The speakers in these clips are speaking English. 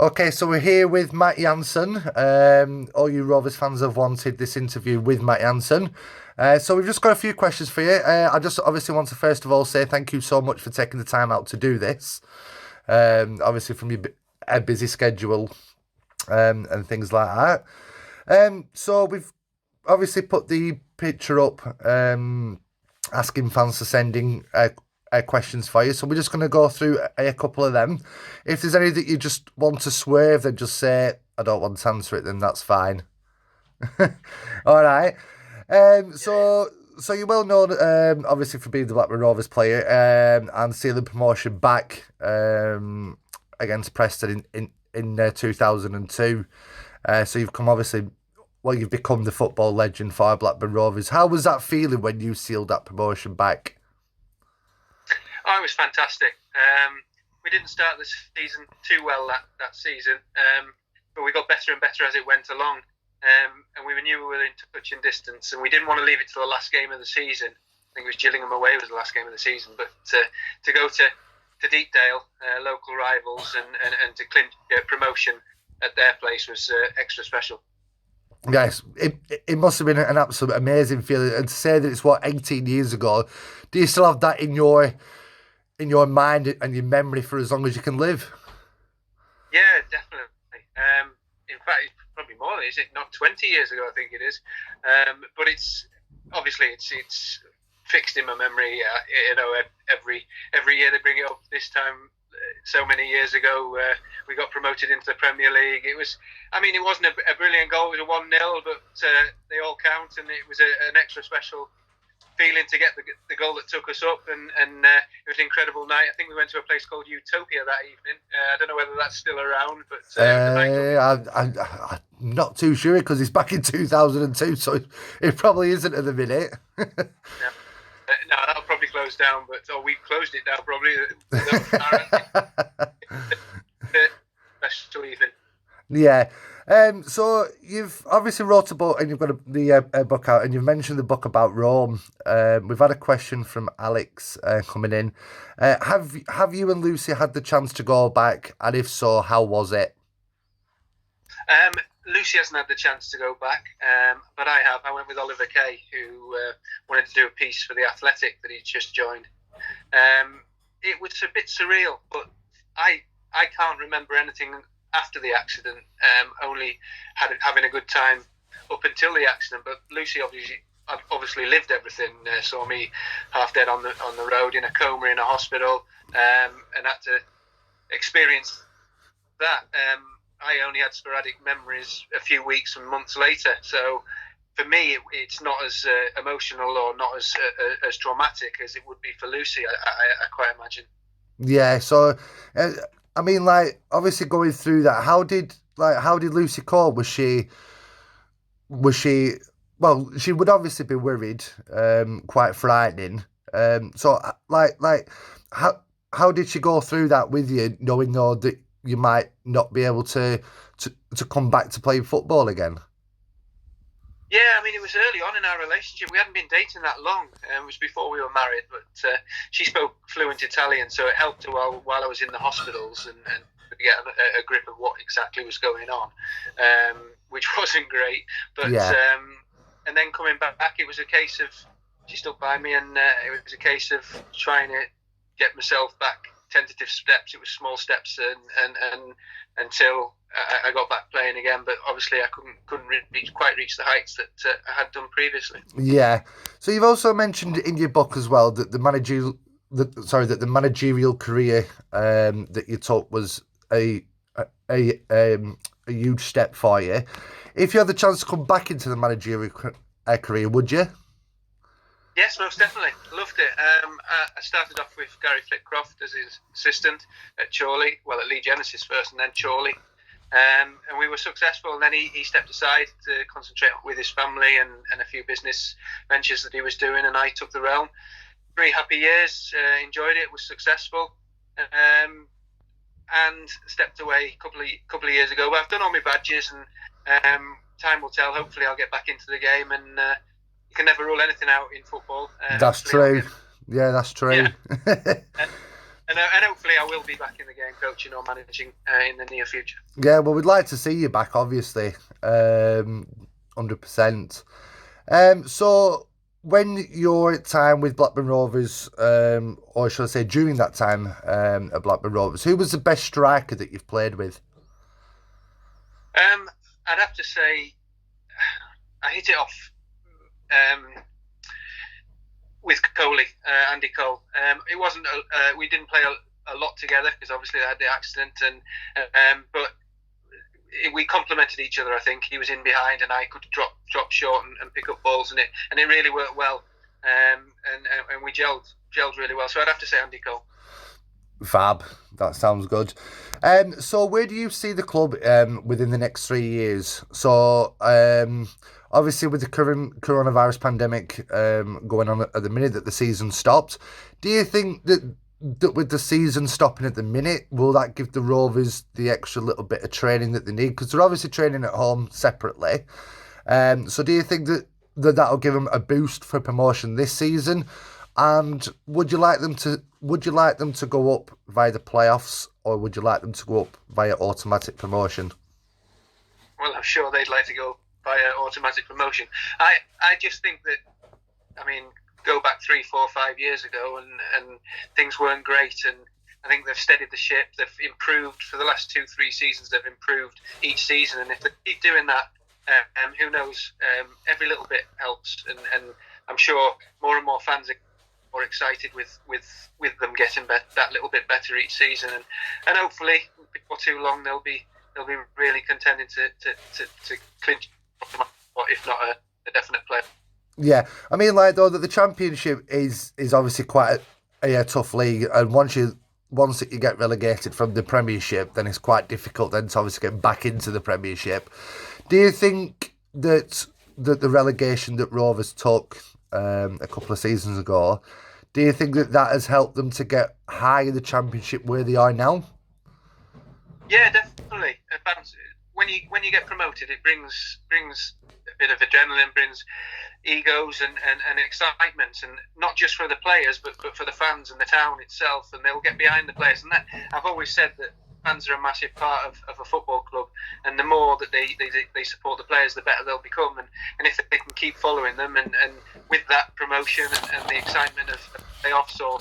Okay, so we're here with Matt Jansen. All you Rovers fans have wanted this interview with Matt Jansen. So we've just got a few questions for you. I just obviously want to first of all say thank you so much for taking the time out to do this. Obviously from your busy schedule and things like that. So we've obviously put the picture up asking fans to send in questions for you. So we're just going to go through a couple of them. If there's any that you just want to swerve, then just say, I don't want to answer it, then that's fine. All right. So you're well known, obviously, for being the Blackburn Rovers player and sealing promotion back against Preston in 2002. So you've come, obviously, well, you've become the football legend for Blackburn Rovers. How was that feeling when you sealed that promotion back? Oh, it was fantastic. We didn't start the season too well that season, but we got better and better as it went along. And we knew we were in touch and distance, and we didn't want to leave it to the last game of the season. I think it was Gillingham away was the last game of the season, but to go to Deepdale, local rivals, and to clinch promotion at their place was extra special. Yes, it must have been an absolute amazing feeling. And to say that it's 18 years ago, do you still have that in your mind and your memory for as long as you can live? Yeah, definitely. In fact, it's probably more. Is it not 20 years ago? I think it is. But it's obviously it's fixed in my memory. Every year they bring it up. This time, so many years ago, we got promoted into the Premier League. It wasn't a brilliant goal. It was a 1-0, but they all count, and it was an extra special feeling to get the goal that took us up, and it was an incredible night. I think we went to a place called Utopia that evening. I don't know whether that's still around, but I'm not too sure because it's back in 2002, so it probably isn't at the minute. No, that'll probably close down, we've closed it down probably. Special evening. Yeah. So you've obviously wrote a book and you've got the book out, and you've mentioned the book about Rome. We've had a question from Alex coming in. Have you and Lucy had the chance to go back, and if so, how was it? Lucy hasn't had the chance to go back, but I have. I went with Oliver Kay, who wanted to do a piece for The Athletic that he'd just joined. It was a bit surreal, but I can't remember anything after the accident, only having a good time up until the accident. But Lucy obviously lived everything. Saw me half dead on the road in a coma in a hospital, and had to experience that. I only had sporadic memories a few weeks and months later. So for me, it's not as emotional or not as traumatic as it would be for Lucy, I quite imagine. Yeah, so obviously going through that, how did Lucy cope? Was she well, she would obviously be worried, quite frightening. So how did she go through that with you, knowing though that you might not be able to come back to play football again? Yeah, it was early on in our relationship. We hadn't been dating that long. It was before we were married, but she spoke fluent Italian, so it helped her while I was in the hospitals and to get a grip of what exactly was going on, which wasn't great. But yeah. And then coming back, it was a case of she stuck by me, and it was a case of trying to get myself back. Tentative steps. It was small steps, and until I got back playing again. But obviously, I couldn't quite reach the heights that I had done previously. Yeah. So you've also mentioned in your book as well that the managerial career that you took was a huge step for you. If you had the chance to come back into the managerial career, would you? Yes, most definitely. Loved it. I started off with Gary Flitcroft as his assistant at Chorley. Well, at Lee Genesis first and then Chorley. And we were successful. And then he stepped aside to concentrate with his family and a few business ventures that he was doing. And I took the realm. 3 happy years. Enjoyed it. Was successful. And stepped away a couple of years ago. But I've done all my badges, and time will tell. Hopefully I'll get back into the game, and you can never rule anything out in football. That's true. Yeah, that's true. Yeah. And hopefully I will be back in the game, coaching or managing in the near future. Yeah, well, we'd like to see you back, obviously, 100%. So when you're at time with Blackburn Rovers, or should I say during that time at Blackburn Rovers, who was the best striker that you've played with? I'd have to say I hit it off with Coley, Andy Cole. It wasn't we didn't play a lot together because obviously I had the accident, but we complemented each other. I think he was in behind and I could drop short and pick up balls, and it really worked well. And we gelled really well. So I'd have to say Andy Cole. Fab. That sounds good. So where do you see the club within the next 3 years? So obviously with the current coronavirus pandemic going on at the minute that the season stopped, do you think that with the season stopping at the minute, will that give the Rovers the extra little bit of training that they need? Because they're obviously training at home separately. So do you think that'll give them a boost for promotion this season? And would you like them to go up via the playoffs, or would you like them to go up via automatic promotion? Well, I'm sure they'd like to go via automatic promotion. I just think that, I mean, go back 3, 4, 5 years ago and things weren't great, and I think they've steadied the ship. They've improved for the last 2, 3 seasons. They've improved each season, and if they keep doing that, who knows? Every little bit helps, and I'm sure more and more fans are more excited with them getting that little bit better each season, and hopefully before too long they'll be really contending to clinch, or if not a definite play. Yeah, I mean, like though that the Championship is obviously quite a tough league, and once you get relegated from the Premiership, then it's quite difficult then to obviously get back into the Premiership. Do you think that the relegation that Rovers took a couple of seasons ago, do you think that has helped them to get high in the Championship where they are now? Yeah, definitely. When you get promoted, it brings a bit of adrenaline, brings egos and excitement, and not just for the players, but for the fans and the town itself, and they'll get behind the players. And that, I've always said that fans are a massive part of a football club, and the more that they support the players, the better they'll become. And if they can keep following them, and with that promotion and the excitement of playoffs or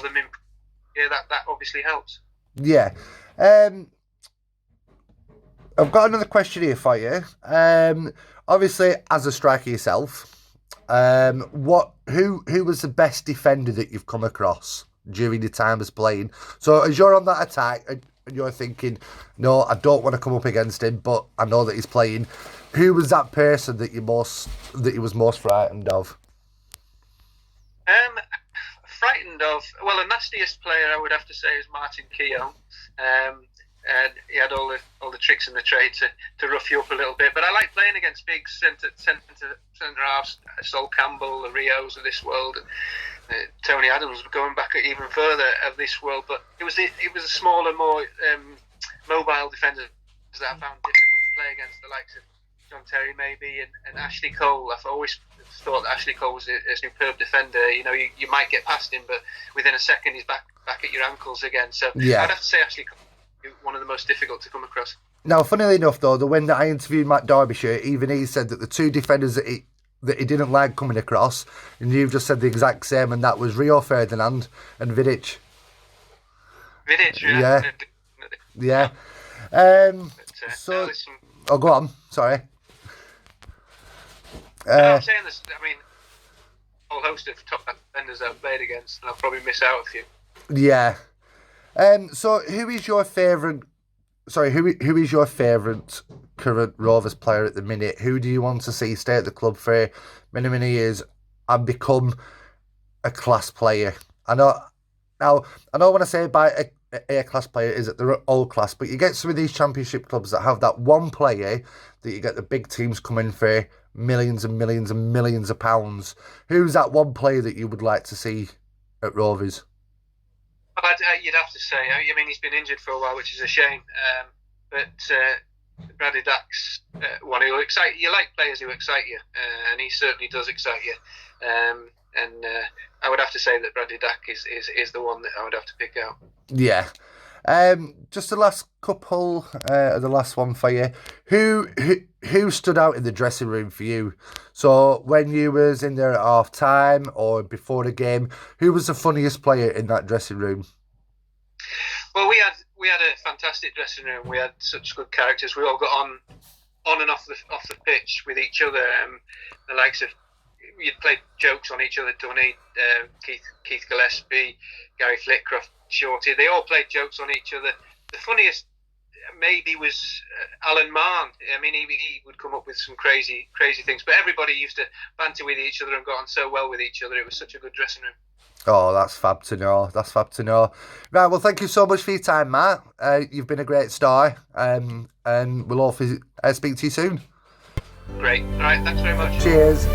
them, that obviously helps. Yeah. I've got another question here for you. Obviously, as a striker yourself, who was the best defender that you've come across during your time as playing? So as you're on that attack and you're thinking, no, I don't want to come up against him, but I know that he's playing. Who was that person that you was most frightened of? Frightened of? Well, the nastiest player I would have to say is Martin Keown. And he had all the tricks in the trade to rough you up a little bit. But I like playing against big centre halves, Sol Campbell, the Rios of this world, and Tony Adams, going back even further of this world. But it was a smaller, more mobile defenders that I found difficult to play against, the likes of John Terry maybe and Ashley Cole. I've always thought that Ashley Cole was a superb defender. You know, you might get past him, but within a second he's back at your ankles again. So yeah. I'd have to say Ashley Cole, one of the most difficult to come across. Now, funnily enough, though, the when that I interviewed Matt Derbyshire, even he said that the two defenders that he didn't like coming across, and you've just said the exact same, and that was Rio Ferdinand and Vidic. Vidic, yeah. Oh, go on. Sorry. I'm saying this. I mean, a whole host of top defenders I've played against, and I'll probably miss out a few. Yeah. So who is your favourite current Rovers player at the minute? Who do you want to see stay at the club for many, many years and become a class player? I know when I say by a class player is that they're all class, but you get some of these Championship clubs that have that one player that you get the big teams coming for millions and millions and millions of pounds. Who's that one player that you would like to see at Rovers? You'd have to say, I mean, he's been injured for a while, which is a shame. But Bradley Dack's one who excite you. Like players who excite you, and he certainly does excite you. And I would have to say that Bradley Dack is the one that I would have to pick out. Yeah. Just the last couple, the last one for you. Who stood out in the dressing room for you? So when you was in there at half time or before the game, who was the funniest player in that dressing room? Well, we had a fantastic dressing room. We had such good characters. We all got on and off the pitch with each other. The likes of, you'd play jokes on each other. Dunny, Keith Gillespie, Gary Flitcroft, Shorty. They all played jokes on each other. The funniest maybe was Alan Marn. I mean, he would come up with some crazy things. But everybody used to banter with each other and got on so well with each other. It was such a good dressing room. Oh, that's fab to know. That's fab to know. Right, well, thank you so much for your time, Matt. You've been a great star, and we'll all speak to you soon. Great. All right, thanks very much. Cheers.